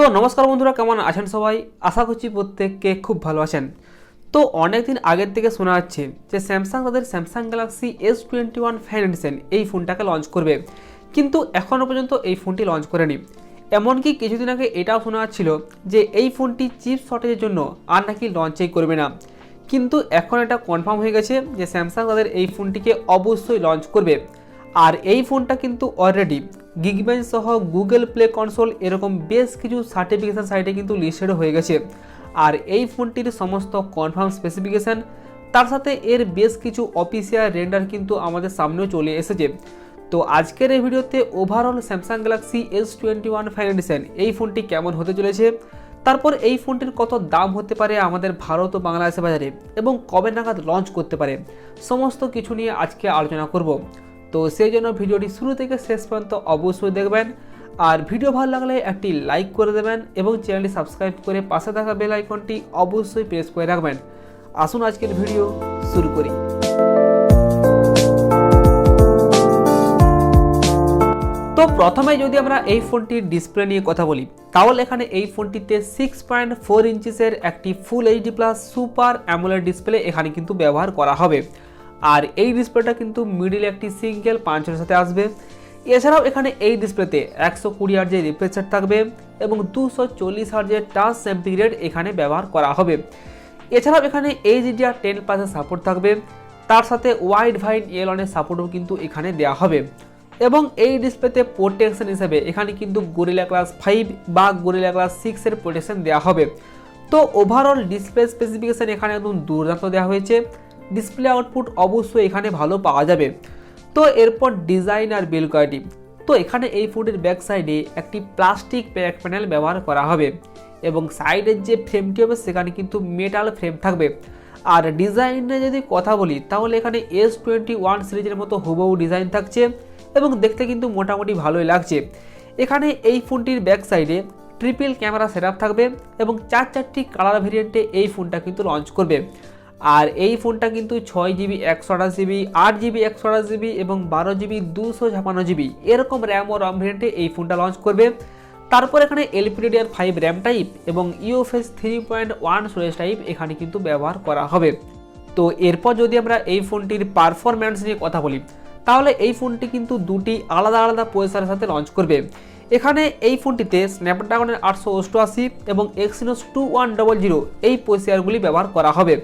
তো নমস্কার বন্ধুরা, কেমন আছেন সবাই? আশা করছি প্রত্যেককে খুব ভালো আছেন। তো অনেকদিন আগের থেকে শোনা যাচ্ছে যে স্যামসাং তাদের Samsung Galaxy S21 FE edition এই ফোনটাকে লঞ্চ করবে, কিন্তু এখনও পর্যন্ত এই ফোনটি লঞ্চ করেনি। এমনকি কিছুদিন আগে এটাও শোনা যাচ্ছিল যে এই ফোনটি চিপ শর্টেজের জন্য আর নাকি লঞ্চই করবে না, কিন্তু এখন এটা কনফার্ম হয়ে গেছে যে স্যামসাং তাদের এই ফোনটিকে অবশ্যই লঞ্চ করবে। আর এই ফোনটা কিন্তু অলরেডি গিগবেঞ্চ সহ গুগল প্লে কনসোল এরকম বেশ কিছু সার্টিফিকেশন সাইটে কিন্তু লিস্টেড হয়ে গেছে। আর এই ফোনটির সমস্ত কনফার্ম স্পেসিফিকেশান, তার সাথে এর বেশ কিছু অফিসিয়াল রেন্ডার কিন্তু আমাদের সামনেও চলে এসেছে। তো আজকের এই ভিডিওতে overall Samsung Galaxy S21 FE edition এই ফোনটি কেমন হতে চলেছে, তারপর এই ফোনটির কত দাম হতে পারে আমাদের ভারত ও বাংলাদেশের বাজারে, এবং কবে নাগাদ লঞ্চ করতে পারে, সমস্ত কিছু নিয়ে আজকে আলোচনা করব। তো সেই জন্য ভিডিওটি শুরু থেকে শেষ পর্যন্ত অবশ্যই দেখবেন। আর ভিডিও ভালো লাগলে একটি লাইক করে দেবেন এবং চ্যানেলটি সাবস্ক্রাইব করে পাশে থাকা বেল আইকনটি অবশ্যই প্রেস করে রাখবেন। আসুন আজকের ভিডিও শুরু করি। তো প্রথমে যদি আমরা এই ফোনটির ডিসপ্লে নিয়ে কথা বলি, তাহলে এখানে এই ফোনটিতে 6.4 ইঞ্চিসের একটি full HD plus super AMOLED display এখানে কিন্তু ব্যবহার করা হবে। আর এই ডিসপ্লেটা কিন্তু মিডিলে একটি সিঙ্গেল পাঞ্চের সাথে আসবে। এছাড়াও এখানে এই ডিসপ্লেতে 120 হার্জের রিফ্রেশ রেট থাকবে এবং 240 হার্জের টাচ স্যাম্পলিং রেট এখানে ব্যবহার করা হবে। এছাড়াও এখানে HDR10+ সাপোর্ট থাকবে, তার সাথে ওয়াইড ভাইড এলনের সাপোর্টও কিন্তু এখানে দেওয়া হবে। এবং এই ডিসপ্লেতে প্রোটেকশন হিসেবে এখানে কিন্তু গরিলা গ্লাস 5 বা গরিলা গ্লাস 6 এর প্রোটেকশন দেওয়া হবে। তো ওভারঅল ডিসপ্লে স্পেসিফিকেশন এখানে একদম দুর্দান্ত দেওয়া হয়েছে। ডিসপ্লে আউটপুট অবশ্যই এখানে ভালো পাওয়া যাবে। তো এরপর ডিজাইন আর বিল্ড কোয়ালিটি, তো এখানে এই ফোনটির ব্যাক সাইডে একটি প্লাস্টিক ব্যাক প্যানেল ব্যবহার করা হবে এবং সাইডের যে ফ্রেমটি হবে সেখানে কিন্তু মেটাল ফ্রেম থাকবে। আর ডিজাইনে যদি কথা বলি, তাহলে এখানে S21 সিরিজের মতো হুবহু ডিজাইন থাকছে এবং দেখতে কিন্তু মোটামুটি ভালোই লাগছে। এখানে এই ফোনটির ব্যাক সাইডে ট্রিপল ক্যামেরা সেটআপ থাকবে এবং চারটি কালার ভেরিয়েন্টে এই ফোনটা কিন্তু লঞ্চ করবে। আর এই ফোনটা কিন্তু 6GB 128GB 8GB 128GB এবং 12GB 256GB এরকম র্যাম ও রম ভেরিয়েন্টে এই ফোনটা লঞ্চ করবে। তারপর এখানে LPDDR5 র্যাম টাইপ এবং UFS 3.1 স্টোরেজ টাইপ এখানে কিন্তু ব্যবহার করা হবে। তো এরপর যদি আমরা এই ফোনটির পারফরম্যান্স নিয়ে কথা বলি, তাহলে এই ফোনটি কিন্তু দুটি আলাদা আলাদা প্রসেসরের সাথে লঞ্চ করবে। এখানে এই ফোনটিতে স্ন্যাপড্রাগনের 888 এবং Exynos 2100 এই প্রসেসরগুলি ব্যবহার করা হবে।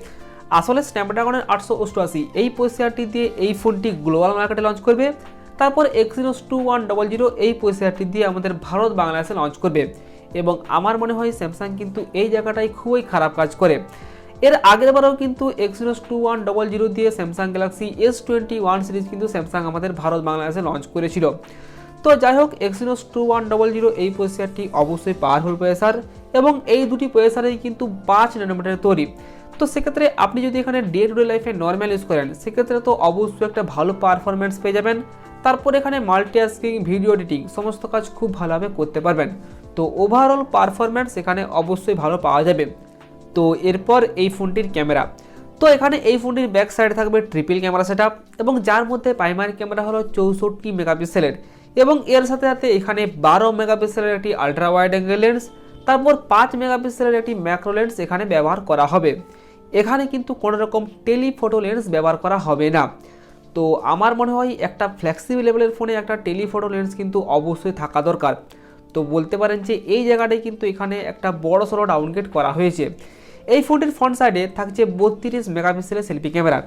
আসলে স্ন্যাপড্রাগনের 888 এই প্রসেসরটি দিয়ে এই ফোনটি গ্লোবাল মার্কেটে লঞ্চ করবে। তারপর Exynos 2100 এই প্রসেসরটি দিয়ে আমাদের ভারত বাংলাদেশে লঞ্চ করবে। এবং আমার মনে হয় স্যামসাং কিন্তু এই জায়গাটাই খুবই খারাপ কাজ করে। এর আগের বারেও কিন্তু Exynos 2100 দিয়ে স্যামসাং গ্যালাক্সি S21 সিরিজ কিন্তু স্যামসাং আমাদের ভারত বাংলাদেশে লঞ্চ করেছিল। তো যাই হোক, Exynos 2100 এই প্রসেসরটি অবশ্যই পাওয়ারফুল প্রসেসর এবং এই দুটি প্রসেসরেই কিন্তু 5 ন্যানোমিটার তৈরি। তো সেক্ষেত্রে আপনি যদি এখানে ডে টু ডে লাইফে নর্মাল ইউজ করেন, সেক্ষেত্রে তো অবশ্যই একটা ভালো পারফরমেন্স পেয়ে যাবেন। তারপর এখানে মাল্টিটাস্কিং, ভিডিও এডিটিং সমস্ত কাজ খুব ভালোভাবে করতে পারবেন। তো ওভারঅল পারফরমেন্স এখানে অবশ্যই ভালো পাওয়া যাবে। তো এরপর এই ফোনটির ক্যামেরা, তো এখানে এই ফোনটির ব্যাক সাইডে থাকবে ট্রিপল ক্যামেরা সেটআপ এবং যার মধ্যে প্রাইমারি ক্যামেরা হলো 64 মেগাপিক্সেলের এবং এর সাথে সাথে এখানে 12 মেগাপিক্সেলের একটি আলট্রা ওয়াইড অ্যাঙ্গেল লেন্স, তারপর 5 মেগাপিক্সেলের একটি ম্যাক্রো লেন্স এখানে ব্যবহার করা হবে। এখানে কিন্তু কোনো রকম টেলিফটো লেন্স ব্যবহার করা হবে না। তো আমার মনে হয় একটা ফ্লেক্সিবল লেভেলের ফোনে একটা টেলিফটো লেন্স কিন্তু অবশ্যই থাকা দরকার। তো বলতে পারেন যে এই জায়গাটাই কিন্তু এখানে একটা বড় সড়ো ডাউনগ্রেড করা হয়েছে। এই ফোনটির ফ্রন্ট সাইডে থাকছে 32 মেগাপিক্সেলের সেলফি ক্যামেরা।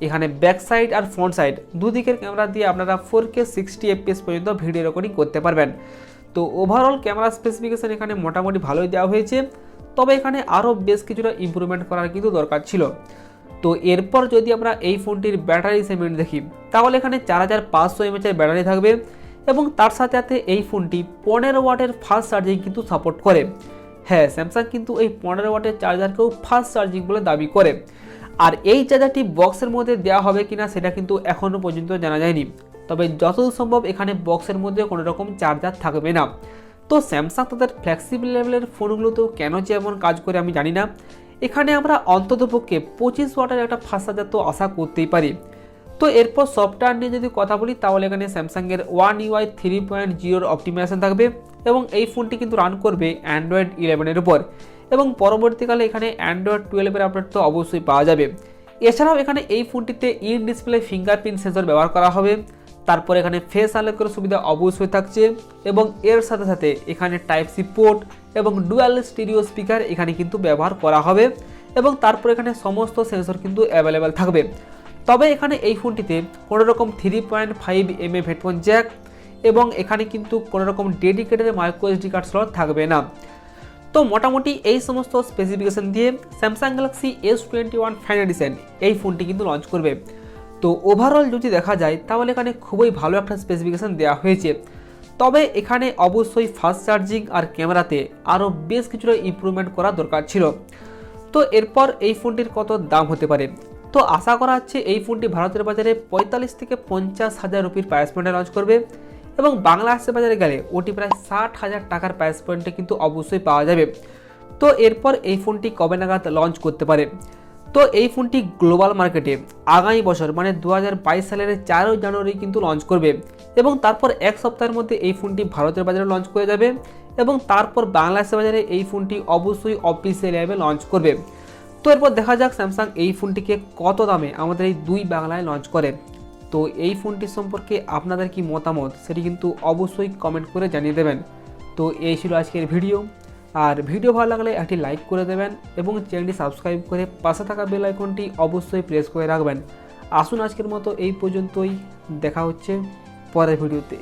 এখানে ব্যাক সাইড আর ফ্রন্ট সাইড দুদিকের ক্যামেরা দিয়ে আপনারা 4K 60 FPS পর্যন্ত ভিডিও রেকর্ডিং করতে পারবেন। তো ওভারঅল ক্যামেরা স্পেসিফিকেশন এখানে মোটামুটি ভালোই দেওয়া হয়েছে, তবে এখানে আরও বেশ কিছুটা ইমপ্রুভমেন্ট করার কিন্তু দরকার ছিল। তো এরপর যদি আমরা এই ফোনটির ব্যাটারি সেগমেন্ট দেখি, তাহলে এখানে 4500 mAh এর ব্যাটারি থাকবে এবং তার সাথে সাথে এই ফোনটি 15 ওয়াটের ফাস্ট চার্জিং কিন্তু সাপোর্ট করে। হ্যাঁ, স্যামসাং কিন্তু এই 15 ওয়াটের চার্জারকেও ফাস্ট চার্জিং বলে দাবি করে। আর এই চার্জারটি বক্সের মধ্যে দেওয়া হবে কিনা সেটা কিন্তু এখনও পর্যন্ত জানা যায়নি, তবে যতদূর সম্ভব এখানে বক্সের মধ্যে কোনো রকম চার্জার থাকবে না। তো স্যামসাং তাদের ফ্লেক্সিবল লেভেলের ফোনগুলোতেও কেন যে এমন কাজ করে আমি জানি না। এখানে আমরা অন্ততপক্ষে 25 ওয়াটের একটা ফাস্ট চার্জার তো আশা করতেই পারি। তো এরপর সফটওয়্যার নিয়ে যদি কথা বলি, তাহলে এখানে স্যামসাংয়ের One UI 3.0 অপটিমাইজেশন থাকবে এবং এই ফোনটি কিন্তু রান করবে অ্যান্ড্রয়েড 11-এর উপর এবং পরবর্তীকালে এখানে অ্যান্ড্রয়েড 12-এর আপডেট তো অবশ্যই পাওয়া যাবে। এছাড়াও এখানে এই ফোনটিতে ইন ডিসপ্লে ফিঙ্গারপ্রিন্ট সেন্সর ব্যবহার করা হবে। তারপর এখানে ফেস আনলকের সুবিধা অবশ্যই থাকছে এবং এর সাথে সাথে এখানে টাইপ সি পোর্ট এবং ডুয়াল স্টিরিও স্পিকার এখানে কিন্তু ব্যবহার করা হবে এবং তারপর এখানে সমস্ত সেন্সর কিন্তু অ্যাভেলেবেল থাকবে। তবে এখানে এই ফোনটিতে কোনো রকম 3.5mm হেডফোন জ্যাক এবং এখানে কিন্তু কোনো রকম dedicated micro SD card slot থাকবে না। তো মোটামুটি এই সমস্ত স্পেসিফিকেশন দিয়ে Samsung Galaxy S21 FE edition এই ফোনটি কিন্তু লঞ্চ করবে। তো ওভারঅল যদি দেখা যায় তাহলে এখানে খুবই ভালো একটা স্পেসিফিকেশন দেওয়া হয়েছে। তবে এখানে অবশ্যই ফাস্ট চার্জিং আর ক্যামেরাতে আরও বেশ কিছুটা ইমপ্রুভমেন্ট করা দরকার ছিল। তো এরপর এই ফোনটির কত দাম হতে পারে? তো আশা করা হচ্ছে এই ফোনটি ভারতের বাজারে 45 থেকে 50,000 রুপির প্রাইস পয়েন্টে লঞ্চ করবে এবং বাংলাদেশের বাজারে গেলে ওটি প্রায় 60,000 টাকার প্রাইস পয়েন্টে কিন্তু অবশ্যই পাওয়া যাবে। তো এরপর এই ফোনটি কবে নাগাদ লঞ্চ করতে পারে? তো এই ফোনটি গ্লোবাল মার্কেটে আগামী বছর মানে 2022 সালের 4 জানুয়ারি কিন্তু লঞ্চ করবে এবং তারপর এক সপ্তাহের মধ্যে এই ফোনটি ভারতের বাজারে লঞ্চ করে যাবে এবং তারপর বাংলাদেশের বাজারে এই ফোনটি অবশ্যই অফিসিয়ালি লঞ্চ করবে। তো এরপর দেখা যাক স্যামসাং এই ফোনটিকে কত দামে আমাদের এই দুই বাংলায় লঞ্চ করে। তো এই ফোনটি সম্পর্কে আপনাদের কি মতামত সেটি কিন্তু অবশ্যই কমেন্ট করে জানিয়ে দেবেন। তো এই ছিল আজকের ভিডিও, আর ভিডিও ভালো লাগলে একটি লাইক করে দেবেন এবং চ্যানেলটি সাবস্ক্রাইব করে পাশে থাকা বেল আইকনটি অবশ্যই প্রেস করে রাখবেন। আসুন আজকের মতো এই পর্যন্তই, দেখা হচ্ছে পরের ভিডিওতে।